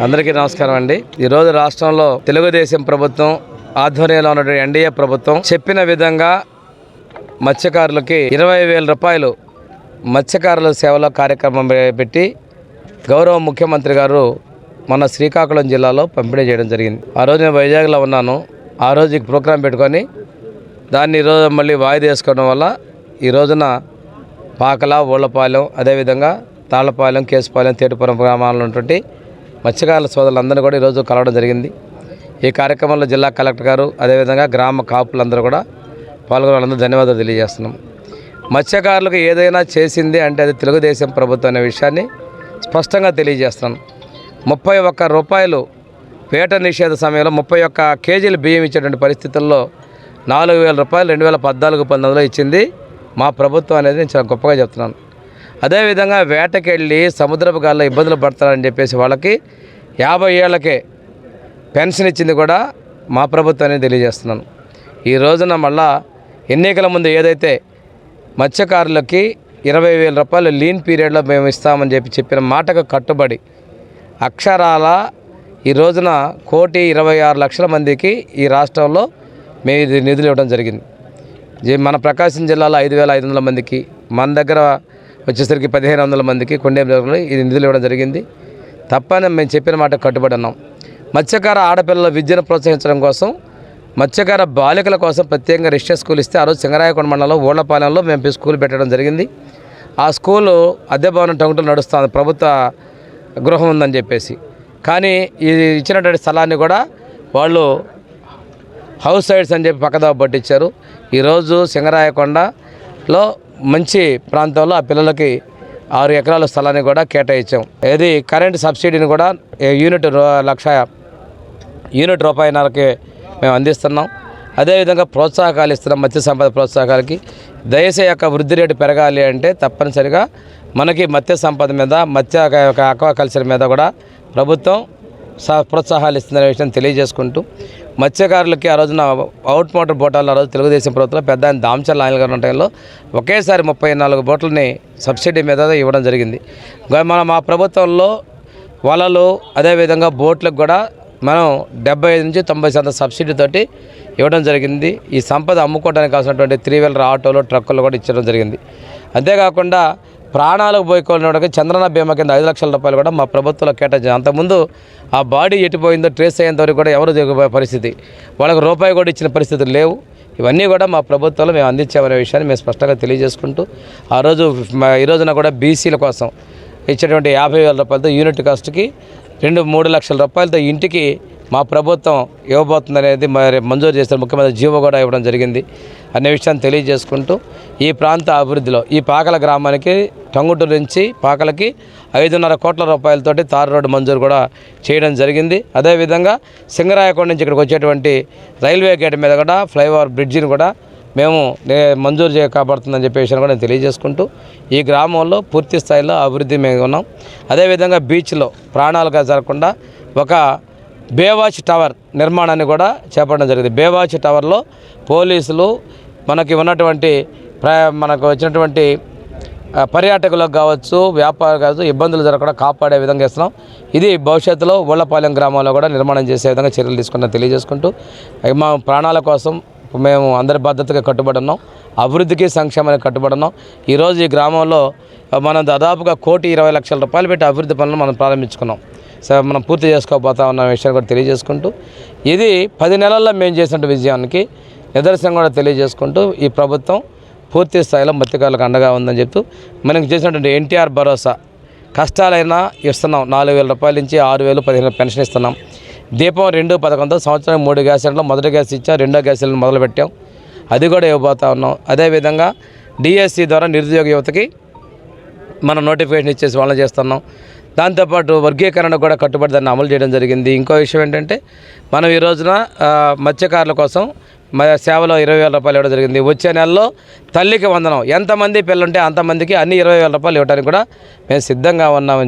అందరికీ నమస్కారం అండి. ఈరోజు రాష్ట్రంలో తెలుగుదేశం ప్రభుత్వం ఆధ్వర్యంలో ఉన్నటువంటి ఎన్డీఏ ప్రభుత్వం చెప్పిన విధంగా మత్స్యకారులకి 20,000 రూపాయలు మత్స్యకారుల సేవలో కార్యక్రమం పెట్టి గౌరవ ముఖ్యమంత్రి గారు మన శ్రీకాకుళం జిల్లాలో పంపిణీ చేయడం జరిగింది. ఆ రోజు నేను వైజాగ్లో ఉన్నాను. ఆ రోజు ఈ ప్రోగ్రాం పెట్టుకొని దాన్ని ఈరోజు మళ్ళీ వాయిదా వేసుకోవడం వల్ల ఈ రోజున పాకల, ఊళ్ళపాలెం, అదేవిధంగా తాళ్లపాలెం, కేసుపాలెం, తేటుపురం గ్రామాల్లో ఉన్నటువంటి మత్స్యకారుల సోదరులందరూ కూడా ఈరోజు కలవడం జరిగింది. ఈ కార్యక్రమంలో జిల్లా కలెక్టర్ గారు, అదేవిధంగా గ్రామ కాపులందరూ కూడా పాల్గొన్న వాళ్ళందరూ ధన్యవాదాలు తెలియజేస్తున్నాం. మత్స్యకారులకు ఏదైనా చేసింది అంటే అది తెలుగుదేశం ప్రభుత్వం అనే విషయాన్ని స్పష్టంగా తెలియజేస్తున్నాను. 31 రూపాయలు వేట నిషేధ సమయంలో 31 కేజీలు బియ్యం ఇచ్చేటువంటి పరిస్థితుల్లో 4,000 రూపాయలు 2014-19 ఇచ్చింది మా ప్రభుత్వం అనేది నేను చాలా గొప్పగా చెప్తున్నాను. అదేవిధంగా వేటకెళ్ళి సముద్రపు గాల్లో ఇబ్బందులు పడతారని చెప్పేసి వాళ్ళకి 50 ఏళ్లకే పెన్షన్ ఇచ్చింది కూడా మా ప్రభుత్వాన్ని తెలియజేస్తున్నాను. ఈ రోజున మళ్ళా ఎన్నికల ముందు ఏదైతే మత్స్యకారులకి 20,000 రూపాయలు లీన్ పీరియడ్లో మేము ఇస్తామని చెప్పిన మాటకు కట్టుబడి అక్షరాల ఈ రోజున 1,26,00,000 మందికి ఈ రాష్ట్రంలో మేము ఇది నిధులు ఇవ్వడం జరిగింది. మన ప్రకాశం జిల్లాలో 5,500 మందికి, మన దగ్గర వచ్చేసరికి 1,500 మందికి కొండేపులో ఇది నిధులు ఇవ్వడం జరిగింది. తప్పని మేము చెప్పిన మాట కట్టుబడి ఉన్నాం. మత్స్యకార ఆడపిల్లల విద్యను ప్రోత్సహించడం కోసం, మత్స్యకార బాలికల కోసం ప్రత్యేకంగా రిజిస్టర్ స్కూల్ ఇస్తే ఆ రోజు సింగరాయకొండ మండలంలో ఊళ్ళపాలెంలో మేము స్కూల్ పెట్టడం జరిగింది. ఆ స్కూలు అద్దె భవనం టంగుటలు నడుస్తుంది, ప్రభుత్వ గృహం ఉందని చెప్పేసి. కానీ ఈ ఇచ్చినటువంటి స్థలాన్ని కూడా వాళ్ళు హౌస్ సైడ్స్ అని చెప్పి పక్కదావ పట్టించారు. ఈరోజు సింగరాయకొండలో మంచి ప్రాంతంలో ఆ పిల్లలకి 6 ఎకరాల స్థలాన్ని కూడా కేటాయించాం. ఇది కరెంట్ సబ్సిడీని కూడా యూనిట్ రూపాయన్నరకి మేము అందిస్తున్నాం. అదేవిధంగా ప్రోత్సాహకాలు ఇస్తున్నాం. మత్స్య సంపద ప్రోత్సాహకాలకి దయచేసి యొక్క వృద్ధి రేటు పెరగాలి అంటే తప్పనిసరిగా మనకి మత్స్య సంపద మీద, అక్వాకల్చర్ మీద కూడా ప్రభుత్వం ప్రోత్సాహాలు ఇస్తుందనే విషయం తెలియజేసుకుంటూ, మత్స్యకారులకి ఆ రోజున అవుట్ మోటార్ బోటాలను ఆ రోజు తెలుగుదేశం ప్రభుత్వంలో పెద్ద దామచర్ల ఆయన గారి టైంలో ఒకేసారి 34 బోట్లని సబ్సిడీ మీద ఇవ్వడం జరిగింది. మా ప్రభుత్వంలో వలలు, అదేవిధంగా బోట్లకు కూడా మనం 75 నుంచి 90% సబ్సిడీతోటి ఇవ్వడం జరిగింది. ఈ సంపద అమ్ముకోవడానికి కావాల్సినటువంటి 3-వీలర్ ఆటోలు, ట్రక్కులు కూడా ఇచ్చడం జరిగింది. అంతేకాకుండా ప్రాణాలకు పోయికోవడానికి చంద్రన్న బీమా కింద 5 లక్షల రూపాయలు కూడా మా ప్రభుత్వంలో కేటాయించాం. అంతకుముందు ఆ బాడీ ఎట్టిపోయిందో ట్రేస్ అయ్యేంతవరకు కూడా ఎవరు దిగబోయే పరిస్థితి, వాళ్ళకి రూపాయి కూడా ఇచ్చిన పరిస్థితులు లేవు. ఇవన్నీ కూడా మా ప్రభుత్వంలో మేము అందించామనే విషయాన్ని మేము స్పష్టంగా తెలియజేసుకుంటూ, ఈ రోజున కూడా బీసీల కోసం ఇచ్చేటువంటి 50,000 రూపాయలతో యూనిట్ కాస్ట్కి 2-3 లక్షల రూపాయలతో ఇంటికి మా ప్రభుత్వం ఇవ్వబోతుందనేది మరి మంజూరు చేసిన ముఖ్యమంత్రి జీవో కూడా ఇవ్వడం జరిగింది అనే విషయాన్ని తెలియజేసుకుంటూ, ఈ ప్రాంత అభివృద్ధిలో ఈ పాకల గ్రామానికి టంగుటూరు నుంచి పాకలకి 5.5 కోట్ల రూపాయలతోటి తారు రోడ్డు మంజూరు కూడా చేయడం జరిగింది. అదేవిధంగా సింగరాయకొండ నుంచి ఇక్కడికి వచ్చేటువంటి రైల్వే గేట్ మీద కూడా ఫ్లైఓవర్ బ్రిడ్జిని కూడా మేము మంజూరు కాబడుతుందని చెప్పే విషయాన్ని కూడా నేను తెలియజేసుకుంటూ, ఈ గ్రామంలో పూర్తి స్థాయిలో అభివృద్ధి మేము ఉన్నాం. అదేవిధంగా బీచ్లో ప్రాణాలుగా జరగకుండా ఒక బేవాచ్ టవర్ నిర్మాణాన్ని కూడా చేపట్టడం జరిగింది. బేవాచ్ టవర్లో పోలీసులు మనకు వచ్చినటువంటి పర్యాటకులకు కావచ్చు, వ్యాపారం కావచ్చు, ఇబ్బందులు జరగకుండా కాపాడే విధంగా ఇస్తున్నాం. ఇది భవిష్యత్తులో ఊళ్ళపాలెం గ్రామంలో కూడా నిర్మాణం చేసే విధంగా చర్యలు తీసుకున్నా తెలియజేసుకుంటూ, మా ప్రాణాల కోసం మేము అందరి బాధ్యతగా కట్టుబడి ఉన్నాం. అభివృద్ధికి సంక్షేమానికి కట్టుబడి ఉన్నాం. ఈరోజు ఈ గ్రామంలో మనం దాదాపుగా 1,20,00,000 రూపాయలు పెట్టి అభివృద్ధి పనులు మనం ప్రారంభించుకున్నాం. మనం పూర్తి చేసుకోబోతా ఉన్న విషయాన్ని కూడా తెలియజేసుకుంటూ, ఇది 10 నెలల్లో మేము చేసిన విజయానికి నిదర్శనం కూడా తెలియజేసుకుంటూ, ఈ ప్రభుత్వం పూర్తి స్థాయిలో మత్స్యకారులకు అండగా ఉందని చెప్తూ, మనకి చేసినటువంటి ఎన్టీఆర్ భరోసా కష్టాలైనా ఇస్తున్నాం. 4,000 రూపాయల నుంచి 6,000, 15,000 పెన్షన్ ఇస్తున్నాం. దీపం 2 పథకంతో సంవత్సరం 3 గ్యాస్ సిలిండర్లు, మొదటి గ్యాస్ ఇచ్చా, రెండో గ్యాస్ సిలిండర్ మొదలుపెట్టాం. అది కూడా ఇవ్వబోతా ఉన్నాం. అదేవిధంగా డిఎస్సి ద్వారా నిరుద్యోగ యువతకి మనం నోటిఫికేషన్ ఇచ్చేసి వాళ్ళని చేస్తున్నాం. దాంతోపాటు వర్గీకరణ కూడా కట్టుబడి దాన్ని అమలు చేయడం జరిగింది. ఇంకో విషయం ఏంటంటే, మనం ఈ రోజున మత్స్యకారుల కోసం సేవలో 20,000 రూపాయలు ఇవ్వడం జరిగింది. వచ్చే నెలలో తల్లికి వందనం, ఎంతమంది పిల్లలుంటే అంతమందికి అన్ని 20,000 రూపాయలు ఇవ్వడానికి కూడా మేము సిద్ధంగా ఉన్నామని